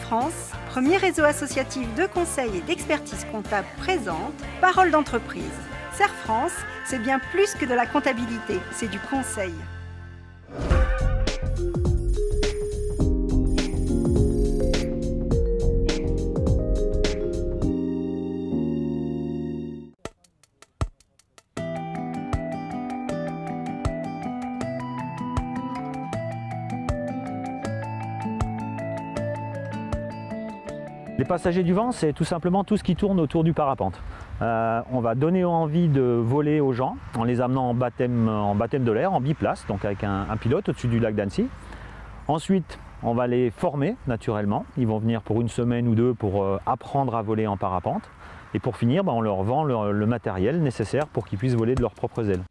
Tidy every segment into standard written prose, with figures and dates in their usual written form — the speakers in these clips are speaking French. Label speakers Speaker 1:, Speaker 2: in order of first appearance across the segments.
Speaker 1: France, premier réseau associatif de conseil et d'expertise comptable présente Parole d'entreprise. Serre France, c'est bien plus que de la comptabilité, c'est du conseil.
Speaker 2: Les passagers du vent, c'est tout simplement tout ce qui tourne autour du parapente. On va donner envie de voler aux gens en les amenant en baptême de l'air, en biplace, donc avec un pilote au-dessus du lac d'Annecy. Ensuite, on va les former naturellement. Ils vont venir pour une semaine ou deux pour apprendre à voler en parapente. Et pour finir, on leur vend le matériel nécessaire pour qu'ils puissent voler de leurs propres ailes.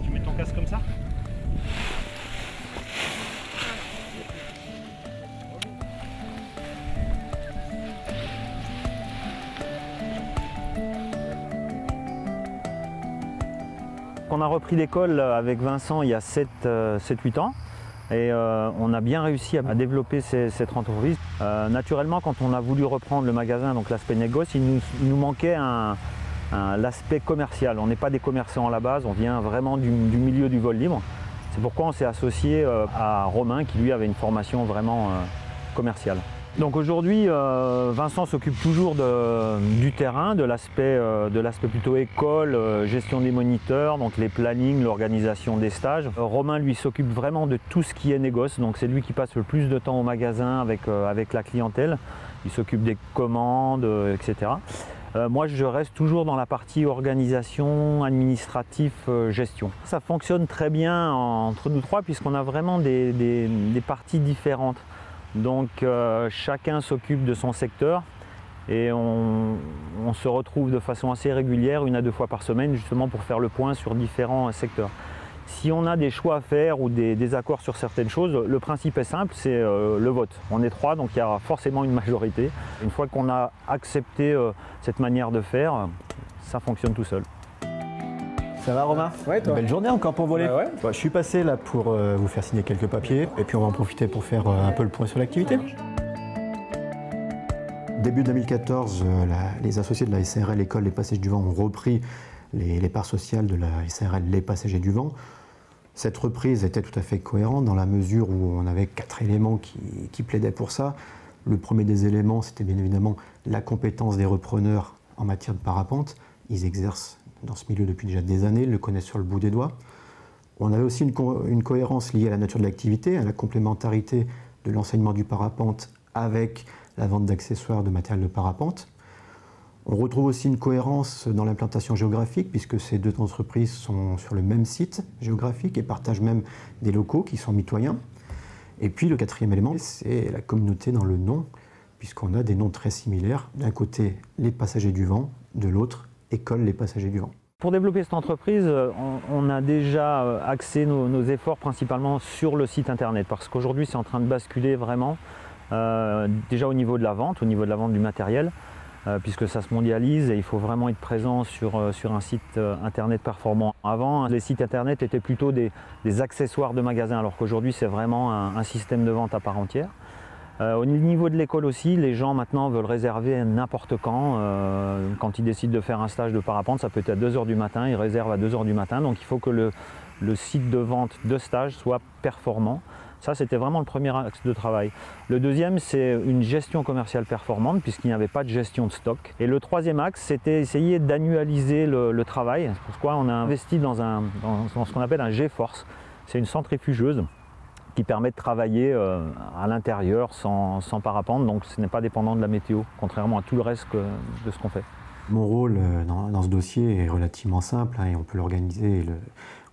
Speaker 2: Tu mets ton casque comme ça ? On a repris l'école avec Vincent il y a 7-8 ans et on a bien réussi à développer cette entreprise. Naturellement, quand on a voulu reprendre le magasin, donc l'aspect négoce, il nous manquait l'aspect commercial. On n'est pas des commerçants à la base, on vient vraiment du milieu du vol libre. C'est pourquoi on s'est associé à Romain qui lui avait une formation vraiment commerciale. Donc aujourd'hui, Vincent s'occupe toujours du terrain, de l'aspect plutôt école, gestion des moniteurs, donc les plannings, l'organisation des stages. Romain lui s'occupe vraiment de tout ce qui est négoce, donc c'est lui qui passe le plus de temps au magasin avec la clientèle. Il s'occupe des commandes, etc. Moi je reste toujours dans la partie organisation, administratif, gestion. Ça fonctionne très bien entre nous trois puisqu'on a vraiment des parties différentes. Donc chacun s'occupe de son secteur et on se retrouve de façon assez régulière, 1 à 2 fois par semaine, justement pour faire le point sur différents secteurs. Si on a des choix à faire ou des désaccords sur certaines choses, le principe est simple, c'est le vote. On est 3, donc il y aura forcément une majorité. Une fois qu'on a accepté cette manière de faire, ça fonctionne tout seul.
Speaker 3: Ça va Romain?
Speaker 4: Ouais, toi.
Speaker 3: Belle journée encore pour voler.
Speaker 4: Bah ouais.
Speaker 3: Je suis passé là pour vous faire signer quelques papiers et puis on va en profiter pour faire un peu le point sur l'activité. Début 2014, les associés de la SARL École Les Passagers du Vent ont repris les parts sociales de la SARL Les Passagers du Vent. Cette reprise était tout à fait cohérente dans la mesure où on avait 4 éléments qui plaidaient pour ça. Le premier des éléments, c'était bien évidemment la compétence des repreneurs en matière de parapente. Ils exercent dans ce milieu depuis déjà des années, le connaissent sur le bout des doigts. On avait aussi une cohérence liée à la nature de l'activité, à la complémentarité de l'enseignement du parapente avec la vente d'accessoires de matériel de parapente. On retrouve aussi une cohérence dans l'implantation géographique puisque ces deux entreprises sont sur le même site géographique et partagent même des locaux qui sont mitoyens. Et puis le quatrième élément, c'est la communauté dans le nom puisqu'on a des noms très similaires. D'un côté, les Passagers du Vent, de l'autre, École Les Passagers du Vent.
Speaker 2: Pour développer cette entreprise, on a déjà axé nos efforts principalement sur le site internet parce qu'aujourd'hui c'est en train de basculer vraiment déjà au niveau de la vente du matériel puisque ça se mondialise et il faut vraiment être présent sur un site internet performant. Avant, les sites internet étaient plutôt des accessoires de magasins alors qu'aujourd'hui c'est vraiment un système de vente à part entière. Au niveau de l'école aussi, les gens maintenant veulent réserver n'importe quand ils décident de faire un stage de parapente, ça peut être à 2 h du matin, ils réservent à 2 h du matin, donc il faut que le site de vente de stage soit performant. Ça, c'était vraiment le premier axe de travail. Le deuxième, c'est une gestion commerciale performante, puisqu'il n'y avait pas de gestion de stock. Et le troisième axe, c'était essayer d'annualiser le travail. C'est pourquoi on a investi dans ce qu'on appelle un G-Force. C'est une centrifugeuse qui permet de travailler à l'intérieur sans parapente, donc ce n'est pas dépendant de la météo, contrairement à tout le reste de ce qu'on fait.
Speaker 3: Mon rôle dans ce dossier est relativement simple et on peut l'organiser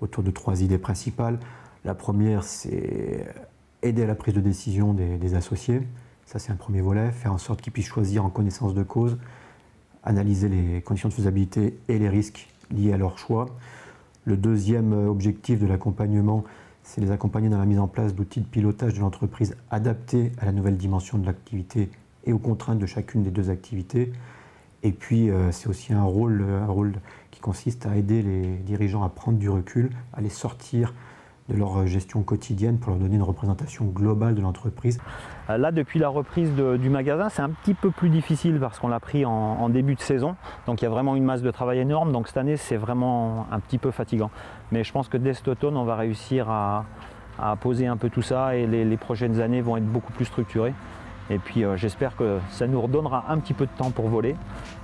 Speaker 3: autour de 3 idées principales. La première, c'est aider à la prise de décision des associés. Ça, c'est un premier volet. Faire en sorte qu'ils puissent choisir en connaissance de cause, analyser les conditions de faisabilité et les risques liés à leur choix. Le deuxième objectif de l'accompagnement, c'est les accompagner dans la mise en place d'outils de pilotage de l'entreprise adaptés à la nouvelle dimension de l'activité et aux contraintes de chacune des 2 activités. Et puis, c'est aussi un rôle qui consiste à aider les dirigeants à prendre du recul, à les sortir de leur gestion quotidienne pour leur donner une représentation globale de l'entreprise.
Speaker 2: Là, depuis la reprise du magasin, c'est un petit peu plus difficile parce qu'on l'a pris en début de saison. Donc il y a vraiment une masse de travail énorme. Donc cette année, c'est vraiment un petit peu fatigant. Mais je pense que dès cet automne, on va réussir à poser un peu tout ça et les prochaines années vont être beaucoup plus structurées. Et puis j'espère que ça nous redonnera un petit peu de temps pour voler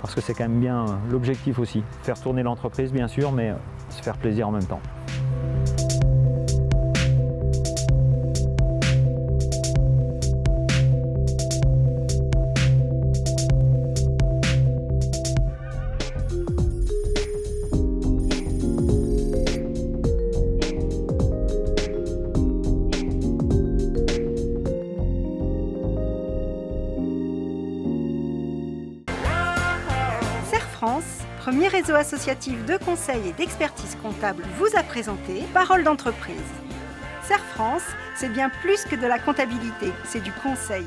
Speaker 2: parce que c'est quand même bien l'objectif aussi. Faire tourner l'entreprise, bien sûr, mais se faire plaisir en même temps.
Speaker 1: France, premier réseau associatif de conseil et d'expertise comptable, vous a présenté Parole d'entreprise. Serre France, c'est bien plus que de la comptabilité, c'est du conseil.